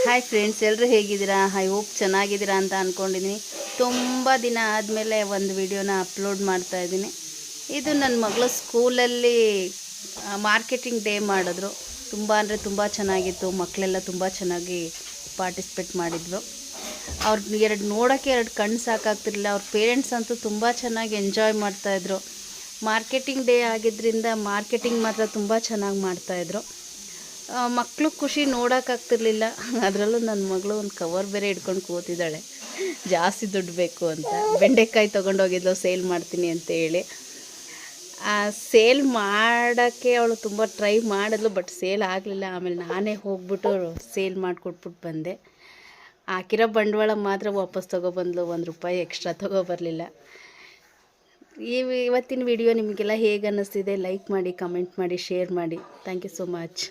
Hi friends, ಎಲ್ಲರೂ ಹೇಗಿದ್ದೀರಾ? I hope ಚೆನ್ನಾಗಿದ್ದೀರಾ ಅಂತ ಅಂದ್ಕೊಂಡಿದ್ದೀನಿ. ತುಂಬ ದಿನ ಆದಮೇಲೆ ಒಂದು ವಿಡಿಯೋನ ಅಪ್ಲೋಡ್ ಮಾಡ್ತಾಯಿದ್ದೀನಿ. ಇದು ನನ್ನ ಮಗಳು ಸ್ಕೂಲಲ್ಲಿ ಮಾರ್ಕೆಟಿಂಗ್ ಡೇ ಮಾಡಿದ್ರು. ತುಂಬ ಅಂದರೆ ತುಂಬ ಚೆನ್ನಾಗಿತ್ತು. ಮಕ್ಕಳೆಲ್ಲ ತುಂಬ ಚೆನ್ನಾಗಿ ಪಾರ್ಟಿಸಿಪೇಟ್ ಮಾಡಿದ್ರು. ಅವ್ರು ನೋಡೋಕ್ಕೆ ಎರಡು ಕಣ್ಣು ಸಾಕಾಗ್ತಿರಲಿಲ್ಲ. ಅವ್ರ ಪೇರೆಂಟ್ಸ್ ಅಂತೂ ತುಂಬ ಚೆನ್ನಾಗಿ ಎಂಜಾಯ್ ಮಾಡ್ತಾಯಿದ್ರು. ಮಾರ್ಕೆಟಿಂಗ್ ಡೇ ಆಗಿದ್ದರಿಂದ ಮಾರ್ಕೆಟಿಂಗ್ ಮಾತ್ರ ತುಂಬ ಚೆನ್ನಾಗಿ ಮಾಡ್ತಾಯಿದ್ರು. ಮಕ್ಕಳು ಖುಷಿ ನೋಡೋಕ್ಕಾಗ್ತಿರ್ಲಿಲ್ಲ. ಅದರಲ್ಲೂ ನನ್ನ ಮಗಳು ಒಂದು ಕವರ್ ಬೇರೆ ಹಿಡ್ಕೊಂಡು ಕೂತಿದ್ದಾಳೆ, ಜಾಸ್ತಿ ದುಡ್ಡು ಬೇಕು ಅಂತ. ಬೆಂಡೆಕಾಯಿ ತೊಗೊಂಡೋಗಿದ್ಲು ಸೇಲ್ ಮಾಡ್ತೀನಿ ಅಂತ ಹೇಳಿ. ಸೇಲ್ ಮಾಡೋಕ್ಕೆ ಅವಳು ತುಂಬ ಟ್ರೈ ಮಾಡಿದ್ಲು, ಬಟ್ ಸೇಲ್ ಆಗಲಿಲ್ಲ. ಆಮೇಲೆ ನಾನೇ ಹೋಗ್ಬಿಟ್ಟು ಸೇಲ್ ಮಾಡಿಕೊಟ್ಬಿಟ್ಟು ಬಂದೆ. ಹಾಕಿರೋ ಬಂಡವಾಳ ಮಾತ್ರ ವಾಪಸ್ ತೊಗೊಬಂದ್ಲು, ₹1 ಎಕ್ಸ್ಟ್ರಾ ತೊಗೊಬರಲಿಲ್ಲ. ಇವತ್ತಿನ ವಿಡಿಯೋ ನಿಮಗೆಲ್ಲ ಹೇಗೆ ಅನ್ನಿಸ್ತಿದೆ? ಲೈಕ್ ಮಾಡಿ, ಕಮೆಂಟ್ ಮಾಡಿ, ಶೇರ್ ಮಾಡಿ. Thank you so much.